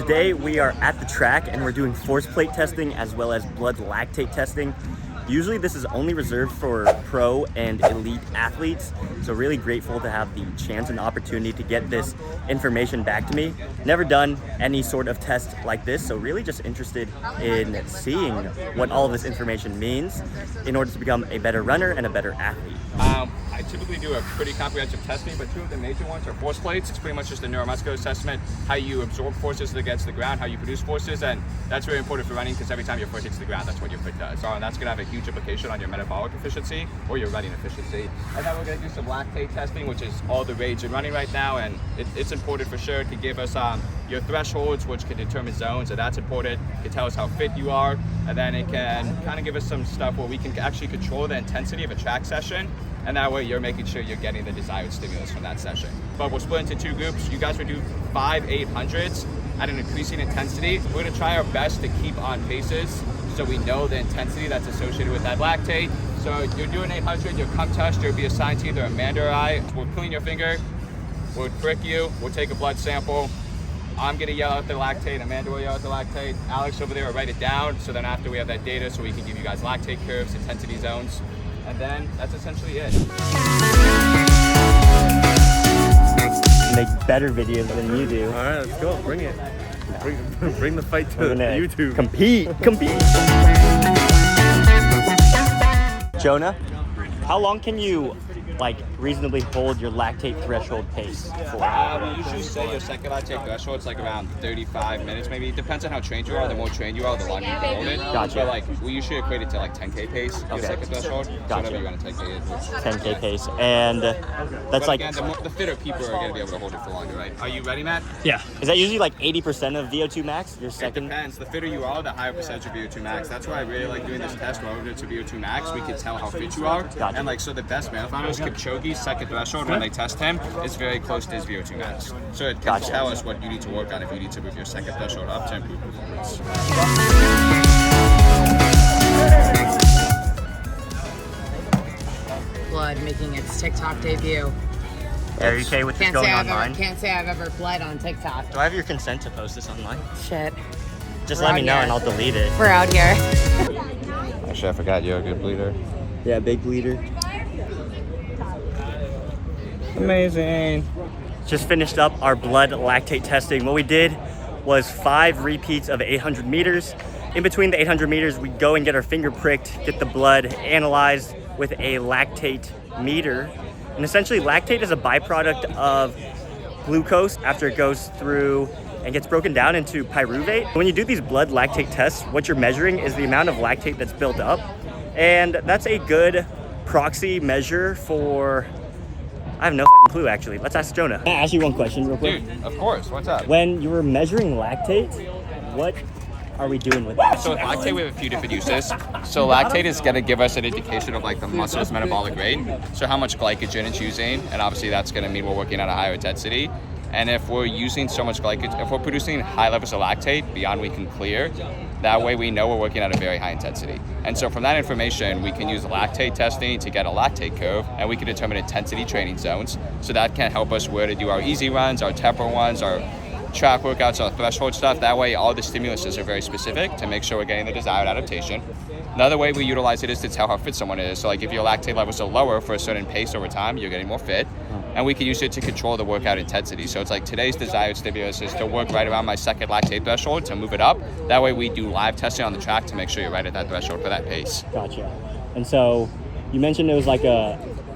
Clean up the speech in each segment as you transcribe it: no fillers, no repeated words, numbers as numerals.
today we are at the track and we're doing force plate testing as well as blood lactate testing. Usually this is only reserved for pro and elite athletes, so really grateful to have the chance and opportunity to get this information back to me. Never done any sort of test like this, so really just interested in seeing what all of this information means in order to become a better runner and a better athlete. I typically do a pretty comprehensive testing, but two of the major ones are force plates. It's pretty much just a neuromuscular assessment, how you absorb forces against the ground, how you produce forces, and that's very important for running because every time your foot hits the ground, that's what your foot does. And that's going to have a huge implication on your metabolic efficiency or your running efficiency. And then we're going to do some lactate testing, which is all the rage in running right now, and it's important for sure to give us your thresholds, which can determine zones, and that's important. It can tell us how fit you are, and then it can kind of give us some stuff where we can actually control the intensity of a track session, and that way you're making sure you're getting the desired stimulus from that session. But we'll split into two groups. You guys will do 5 800s at an increasing intensity. We're going to try our best to keep on paces so we know the intensity that's associated with that lactate. So you're doing 800, you'll come test, you'll be assigned to either Amanda or I. We'll clean your finger, we'll prick you, we'll take a blood sample. I'm gonna yell out the lactate, Amanda will yell out the lactate, Alex over there will write it down, so then after we have that data, so we can give you guys lactate curves, intensity zones, and then that's essentially it. Make better videos than you do. All right, let's go. Bring it. Bring the fight to YouTube. Compete. Jonah, how long can you reasonably hold your lactate threshold pace for? We usually say your second lactate threshold is like around 35 minutes maybe. It depends on how trained you are. The more trained you are, the longer you can hold it. Gotcha. But we usually equate it to 10K pace, your second threshold. Gotcha. Whatever you want to take it. 10K pace. And that's but again, the fitter people are going to be able to hold it for longer, right? Are you ready, Matt? Yeah. Is that usually 80% of VO2 max, your second? It depends. The fitter you are, the higher percentage of VO2 max. That's why I really like doing this test relative to VO2 max. We can tell how fit you are. Gotcha. And so the best marathoners, Kipchoge's second threshold when they test him is very close to his VO2 max. So it can tell us what you need to work on if you need to move your second threshold up to improve performance. Blood making its TikTok debut. Are you okay with this going online? Can't say I've ever bled on TikTok. Do I have your consent to post this online? Shit. Just let me know and I'll delete it. We're out here. Actually, I forgot you're a good bleeder. Yeah, big bleeder. Amazing. Just finished up our blood lactate testing. What we did was 5 repeats of 800 meters. In between the 800 meters, we go and get our finger pricked, get the blood analyzed with a lactate meter. And essentially lactate is a byproduct of glucose after it goes through and gets broken down into pyruvate. When you do these blood lactate tests, what you're measuring is the amount of lactate that's built up. And that's a good proxy measure for, I have no fucking clue actually. Let's ask Jonah. Can I ask you one question real quick? Dude, of course, what's up? When you were measuring lactate, what are we doing with that? So with lactate, we have a few different uses. So lactate is going to give us an indication of the muscle's metabolic rate. So how much glycogen it's using, and obviously that's going to mean we're working at a higher intensity. And if we're using so much glycogen, if we're producing high levels of lactate beyond we can clear, that way we know we're working at a very high intensity. And so from that information, we can use lactate testing to get a lactate curve, and we can determine intensity training zones. So that can help us where to do our easy runs, our tempo runs, our track workouts, our threshold stuff. That way all the stimuluses are very specific to make sure we're getting the desired adaptation. Another way we utilize it is to tell how fit someone is. So if your lactate levels are lower for a certain pace over time, you're getting more fit. And we can use it to control the workout intensity. So it's today's desired stimulus is to work right around my second lactate threshold to move it up. That way we do live testing on the track to make sure you're right at that threshold for that pace. Gotcha. And so you mentioned it was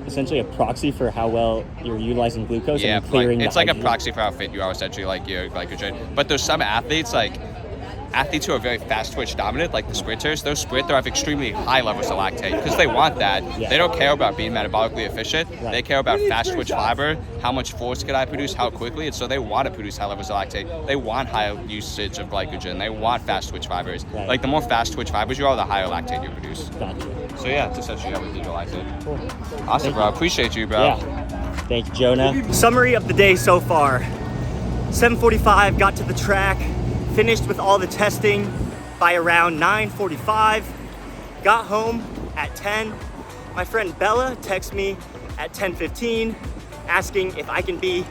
essentially a proxy for how well you're utilizing glucose and clearing it's the like hydrogen. a proxy for how fit you are, essentially, your glycogen. But there's some athletes who are very fast twitch dominant, like the sprinters. Those sprinters have extremely high levels of lactate because they want that. Yeah. They don't care about being metabolically efficient. Right. They care about fast twitch fiber, how much force can I produce, how quickly, and so they want to produce high levels of lactate. They want high usage of glycogen. They want fast twitch fibers. Right. The more fast twitch fibers you are, the higher lactate you produce. Gotcha. So yeah, it's essentially how we utilize it. Cool. Awesome, bro. Appreciate you, bro. Yeah. Thank you, Jonah. Summary of the day so far. 7:45, got to the track, finished with all the testing by around 9:45. Got home at 10. My friend Bella texts me at 10:15 asking if I can be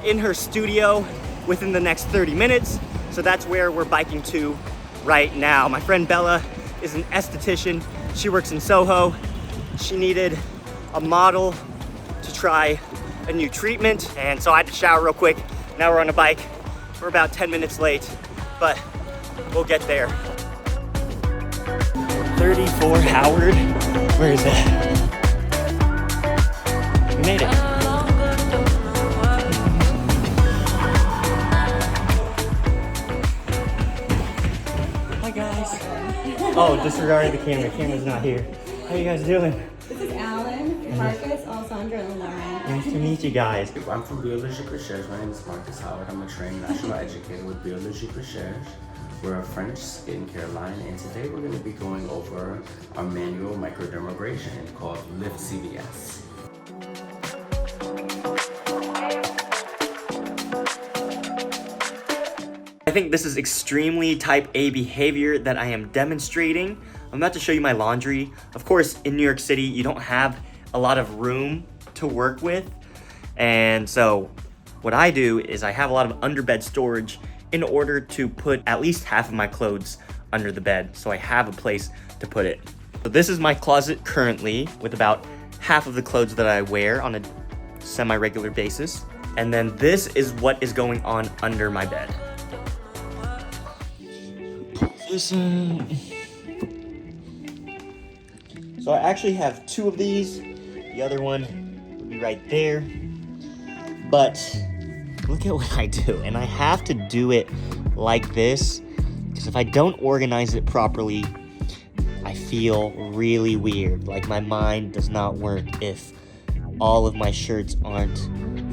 in her studio within the next 30 minutes. So that's where we're biking to right now. My friend Bella is an esthetician. She works in Soho. She needed a model to try a new treatment, and so I had to shower real quick. Now we're on a bike. We're about 10 minutes late, but we'll get there. 34 Howard, where is that? We made it. Hi guys. Oh, disregarding the camera. Camera's not here. How you guys doing? This is Alan, Marcus, Alessandra, and Lauren. Nice to meet you guys. I'm from Biologique Recherche. My name is Marcus Howard. I'm a trained national educator with Biologique Recherche. We're a French skincare line, and today we're going to be going over our manual microdermabrasion called Lift CVS. I think this is extremely type A behavior that I am demonstrating. I'm about to show you my laundry. Of course, in New York City, you don't have a lot of room to work with. And so what I do is I have a lot of underbed storage in order to put at least half of my clothes under the bed, so I have a place to put it. So this is my closet currently, with about half of the clothes that I wear on a semi-regular basis. And then this is what is going on under my bed. So I actually have two of these. The other one would be right there. But look at what I do. And I have to do it like this, because if I don't organize it properly, I feel really weird. Like my mind does not work if all of my shirts aren't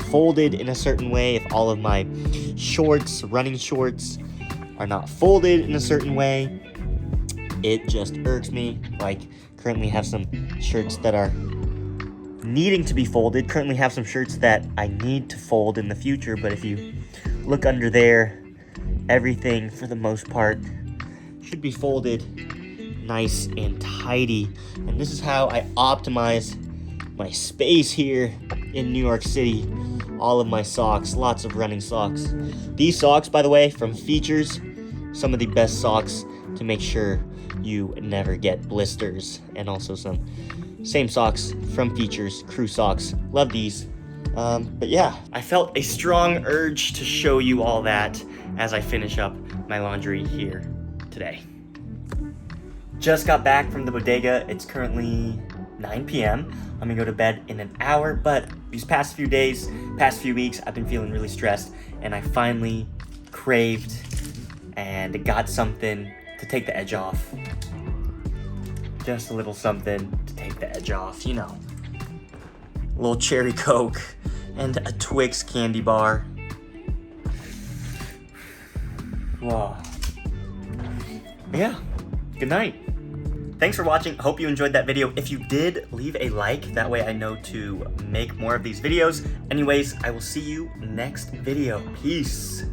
folded in a certain way, if all of my shorts, running shorts, are not folded in a certain way. It just irks me. Like, currently have some shirts that are needing to be folded. Currently have some shirts that I need to fold in the future, but if you look under there, everything for the most part should be folded nice and tidy. And this is how I optimize my space here in New York City. All of my socks, lots of running socks. These socks, by the way, from Features, some of the best socks to make sure you never get blisters. And also some same socks from Features, crew socks. Love these. But yeah, I felt a strong urge to show you all that as I finish up my laundry here today. Just got back from the bodega. It's currently 9 p.m. I'm gonna go to bed in an hour, but these past few days, past few weeks, I've been feeling really stressed, and I finally craved and got something to take the edge off. Just a little something to take the edge off, you know. A little cherry Coke and a Twix candy bar. Wow. Yeah, good night. Thanks for watching. I hope you enjoyed that video. If you did, leave a like. That way I know to make more of these videos. Anyways, I will see you next video. Peace.